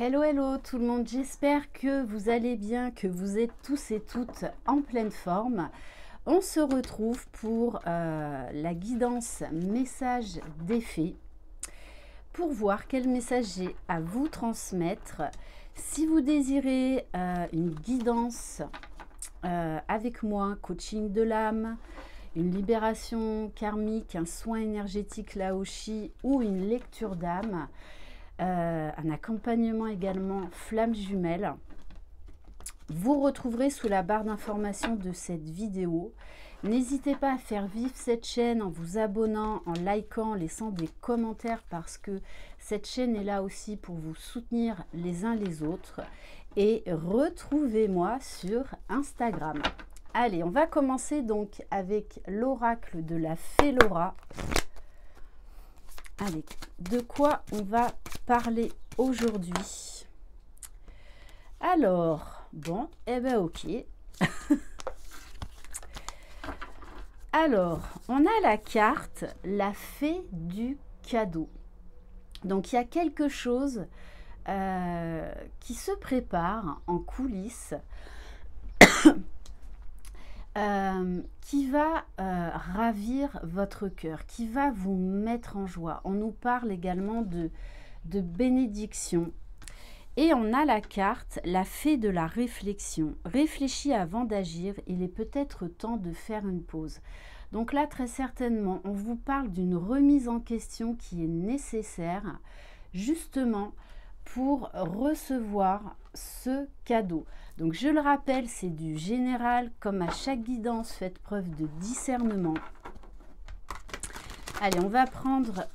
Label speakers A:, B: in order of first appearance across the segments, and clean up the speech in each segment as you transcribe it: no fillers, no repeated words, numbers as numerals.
A: Hello, hello tout le monde, j'espère que vous allez bien, que vous êtes tous et toutes en pleine forme. On se retrouve pour la guidance message des fées, pour voir quel message j'ai à vous transmettre. Si vous désirez une guidance avec moi, coaching de l'âme, une libération karmique, un soin énergétique Laoshi ou une lecture d'âme, un accompagnement également flamme jumelle, vous retrouverez sous la barre d'information de cette vidéo. N'hésitez pas à faire vivre cette chaîne en vous abonnant, en likant, en laissant des commentaires parce que cette chaîne est là aussi pour vous soutenir les uns les autres. Et retrouvez-moi sur Instagram. Allez, on va commencer donc avec l'oracle de la fée Laura. Allez, de quoi on va parler aujourd'hui? Alors, bon, eh ben ok. Alors, on a la carte, la fée du cadeau. Donc, il y a quelque chose qui se prépare en coulisses, qui va ravir votre cœur, qui va vous mettre en joie. On nous parle également de bénédiction. Et on a la carte, la fée de la réflexion. Réfléchis avant d'agir, il est peut-être temps de faire une pause. Donc là, très certainement, on vous parle d'une remise en question qui est nécessaire, justement, pour recevoir ce cadeau. Donc je le rappelle, c'est du général, comme à chaque guidance, faites preuve de discernement. Allez, on va prendre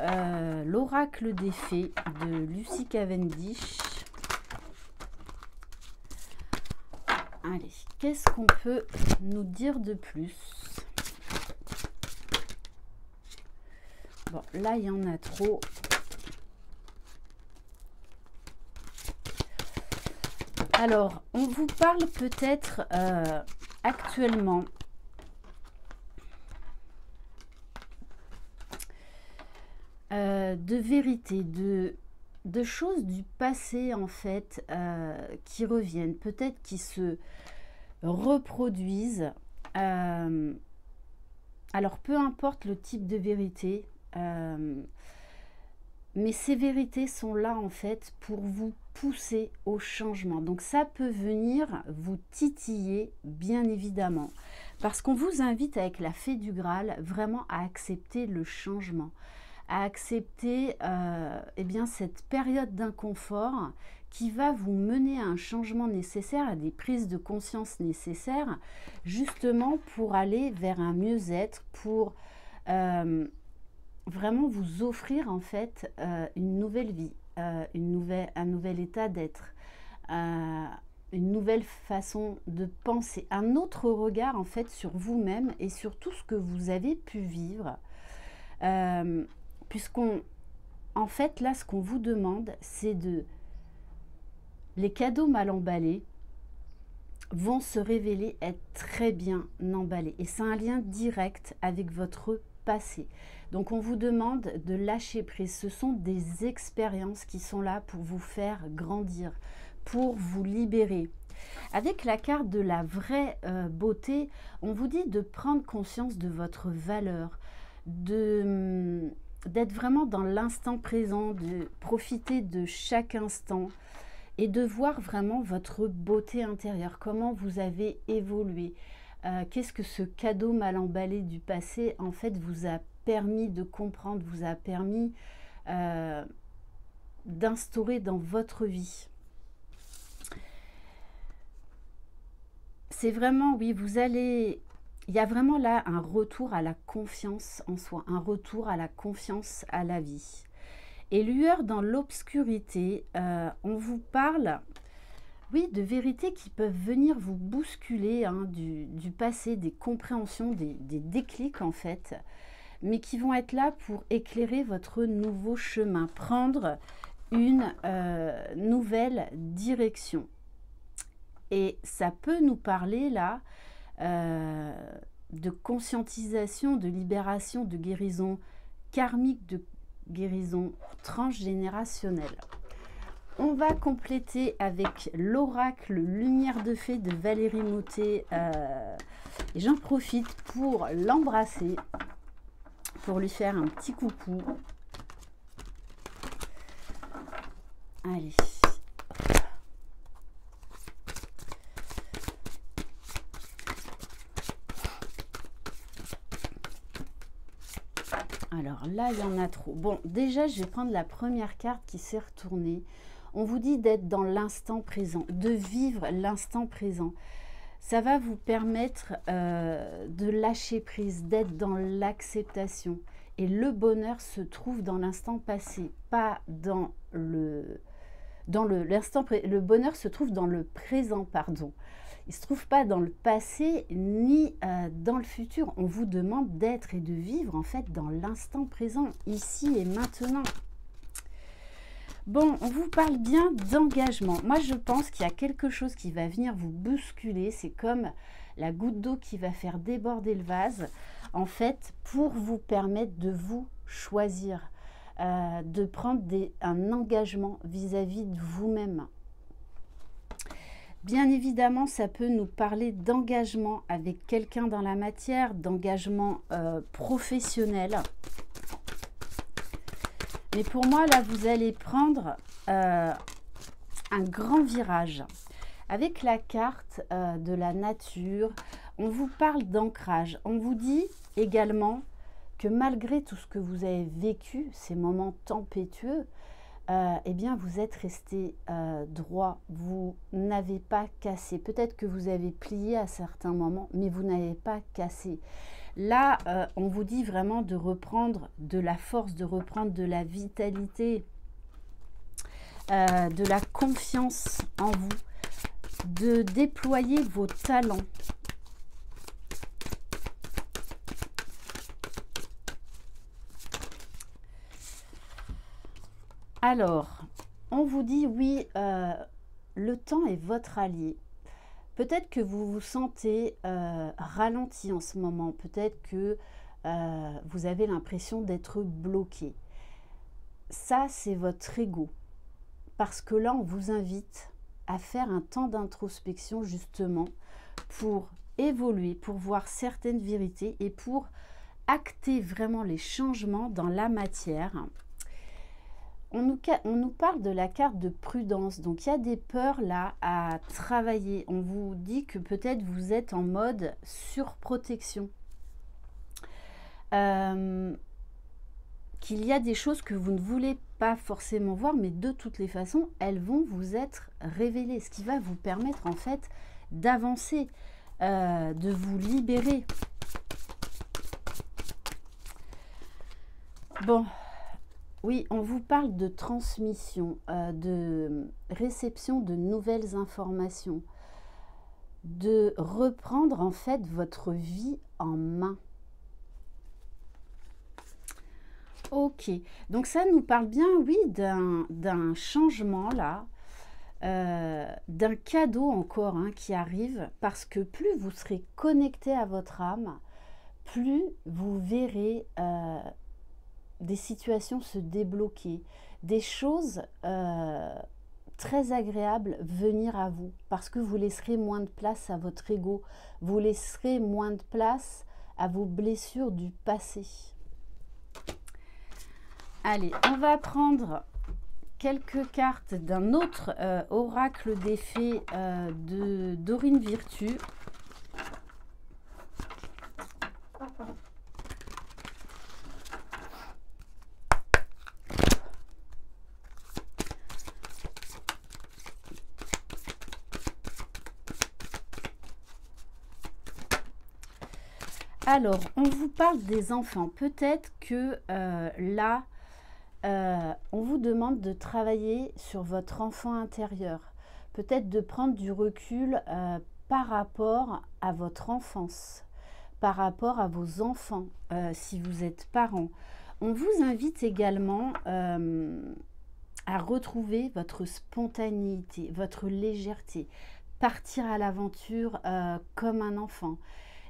A: l'oracle des fées de Lucy Cavendish. Allez, qu'est-ce qu'on peut nous dire de plus? Bon, là, il y en a trop. Alors, on vous parle peut-être actuellement de vérité, de choses du passé en fait qui reviennent, peut-être qui se reproduisent. Alors, peu importe le type de vérité, mais ces vérités sont là en fait pour vous pousser au changement. Donc ça peut venir vous titiller, bien évidemment, parce qu'on vous invite avec la fée du Graal vraiment à accepter le changement, à accepter eh bien, cette période d'inconfort qui va vous mener à un changement nécessaire, à des prises de conscience nécessaires, justement pour aller vers un mieux-être, pour vraiment vous offrir en fait une nouvelle vie, un nouvel état d'être, une nouvelle façon de penser, un autre regard en fait sur vous-même et sur tout ce que vous avez pu vivre, puisqu'on, en fait là ce qu'on vous demande c'est de, les cadeaux mal emballés vont se révéler être très bien emballés et c'est un lien direct avec votre passé. Donc on vous demande de lâcher prise. Ce sont des expériences qui sont là pour vous faire grandir, pour vous libérer. Avec la carte de la vraie beauté, on vous dit de prendre conscience de votre valeur, d'être vraiment dans l'instant présent, de profiter de chaque instant et de voir vraiment votre beauté intérieure, comment vous avez évolué. Qu'est-ce que ce cadeau mal emballé du passé en fait vous a permis de comprendre, vous a permis d'instaurer dans votre vie. C'est vraiment, oui, vous allez, il y a vraiment là un retour à la confiance en soi, un retour à la confiance à la vie. Et lueur dans l'obscurité, on vous parle, oui, de vérités qui peuvent venir vous bousculer hein, du passé, des compréhensions, des déclics en fait, mais qui vont être là pour éclairer votre nouveau chemin, prendre une nouvelle direction. Et ça peut nous parler là de conscientisation, de libération, de guérison karmique, de guérison transgénérationnelle. On va compléter avec l'oracle Lumière de Fée de Valérie Mottet. Et j'en profite pour l'embrasser, pour lui faire un petit coucou. Allez. Alors là, il y en a trop. Bon, déjà, je vais prendre la première carte qui s'est retournée. On vous dit d'être dans l'instant présent, de vivre l'instant présent. Ça va vous permettre de lâcher prise, d'être dans l'acceptation. Et le bonheur se trouve dans l'instant passé, pas dans l'instant présent. Le bonheur se trouve dans le présent, pardon. Il ne se trouve pas dans le passé ni dans le futur. On vous demande d'être et de vivre en fait dans l'instant présent, ici et maintenant. Bon, on vous parle bien d'engagement. Moi, je pense qu'il y a quelque chose qui va venir vous bousculer. C'est comme la goutte d'eau qui va faire déborder le vase, en fait, pour vous permettre de vous choisir, de prendre un engagement vis-à-vis de vous-même. Bien évidemment, ça peut nous parler d'engagement avec quelqu'un dans la matière, d'engagement professionnel. Mais pour moi, là, vous allez prendre un grand virage. Avec la carte de la nature, on vous parle d'ancrage. On vous dit également que malgré tout ce que vous avez vécu, ces moments tempétueux, eh bien, vous êtes resté droit. Vous n'avez pas cassé. Peut-être que vous avez plié à certains moments, mais vous n'avez pas cassé. Là, on vous dit vraiment de reprendre de la force, de reprendre de la vitalité, de la confiance en vous, de déployer vos talents. Alors, on vous dit oui, le temps est votre allié. Peut-être que vous vous sentez ralenti en ce moment. Peut-être que vous avez l'impression d'être bloqué. Ça, c'est votre ego. Parce que là, on vous invite à faire un temps d'introspection justement pour évoluer, pour voir certaines vérités et pour acter vraiment les changements dans la matière. On nous parle de la carte de prudence, donc il y a des peurs là à travailler. On vous dit que peut-être vous êtes en mode surprotection, qu'il y a des choses que vous ne voulez pas forcément voir, mais de toutes les façons, elles vont vous être révélées, ce qui va vous permettre en fait d'avancer, de vous libérer. Bon. Oui, on vous parle de transmission, de réception de nouvelles informations, de reprendre en fait votre vie en main. Ok, donc ça nous parle bien, oui, d'un changement là, d'un cadeau encore qui arrive, parce que plus vous serez connecté à votre âme, plus vous verrez des situations se débloquer, des choses très agréables venir à vous, parce que vous laisserez moins de place à votre ego, vous laisserez moins de place à vos blessures du passé. Allez, on va prendre quelques cartes d'un autre oracle des fées de Dorine Virtue. Alors, on vous parle des enfants. Peut-être que là, on vous demande de travailler sur votre enfant intérieur. Peut-être de prendre du recul par rapport à votre enfance, par rapport à vos enfants, si vous êtes parent. On vous invite également à retrouver votre spontanéité, votre légèreté, partir à l'aventure comme un enfant.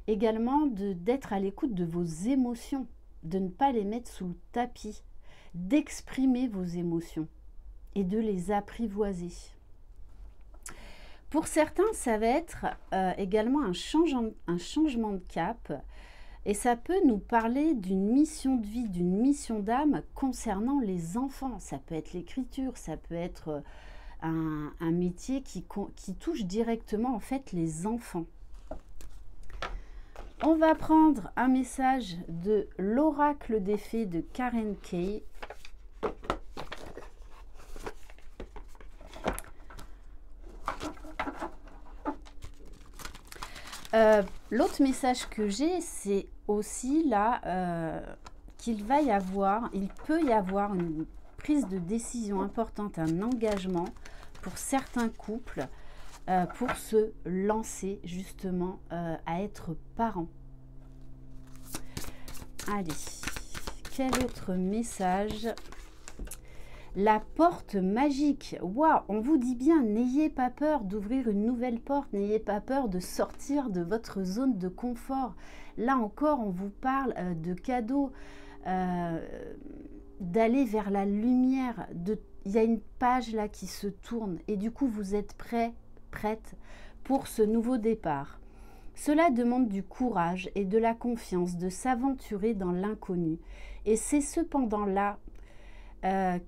A: Également d'être à l'écoute de vos émotions, de ne pas les mettre sous le tapis, d'exprimer vos émotions. et de les apprivoiser. Pour certains, ça va être également un changement de cap, et ça peut nous parler d'une mission de vie, d'une mission d'âme concernant les enfants. Ça peut être l'écriture, ça peut être un métier qui touche directement en fait les enfants. On va prendre un message de l'oracle des fées de Karen Kay. L'autre message que j'ai, c'est aussi là qu'il va y avoir, il peut y avoir une prise de décision importante, un engagement pour certains couples pour se lancer justement à être parents. Allez, quel autre message? La porte magique. Waouh, on vous dit bien, n'ayez pas peur d'ouvrir une nouvelle porte, n'ayez pas peur de sortir de votre zone de confort. Là encore, on vous parle de cadeaux, d'aller vers la lumière. Il y a une page là qui se tourne et du coup, vous êtes prête pour ce nouveau départ. Cela demande du courage et de la confiance de s'aventurer dans l'inconnu. Et c'est cependant là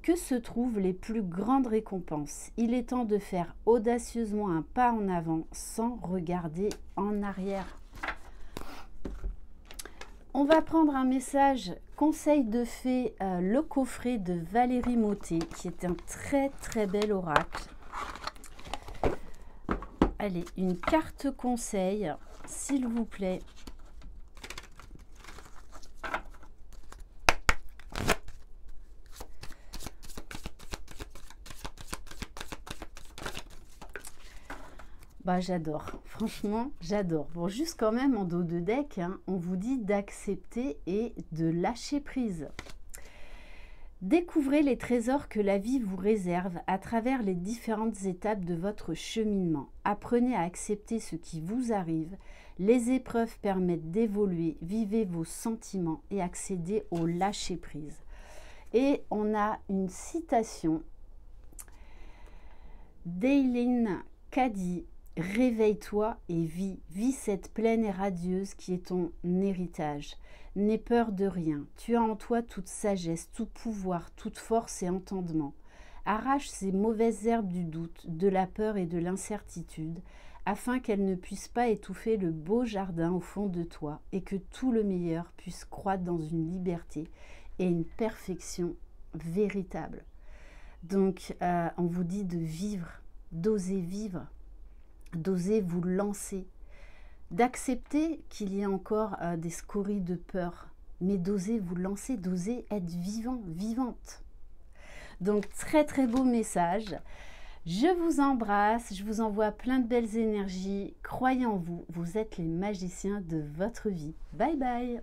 A: que se trouvent les plus grandes récompenses. Il est temps de faire audacieusement un pas en avant sans regarder en arrière. On va prendre un message conseil de fée, le coffret de Valérie Mottet, qui est un très bel oracle. Allez, une carte conseil, s'il vous plaît. Bah, j'adore, franchement, j'adore. Bon, juste quand même en dos de deck, hein, on vous dit d'accepter et de lâcher prise. Découvrez les trésors que la vie vous réserve à travers les différentes étapes de votre cheminement. Apprenez à accepter ce qui vous arrive. Les épreuves permettent d'évoluer. Vivez vos sentiments et accédez au lâcher prise. Et on a une citation d'Eileen Cady. Réveille-toi et vis cette plaine et radieuse qui est ton héritage. N'aie peur de rien, tu as en toi toute sagesse, tout pouvoir, toute force et entendement. Arrache ces mauvaises herbes du doute, de la peur et de l'incertitude, afin qu'elles ne puissent pas étouffer le beau jardin au fond de toi et que tout le meilleur puisse croître dans une liberté et une perfection véritable. Donc, on vous dit de vivre, d'oser vivre, d'oser vous lancer, d'accepter qu'il y a encore des scories de peur, mais d'oser vous lancer, d'oser être vivant, vivante. Donc très beau message. Je vous embrasse, je vous envoie plein de belles énergies. Croyez en vous, vous êtes les magiciens de votre vie. Bye bye.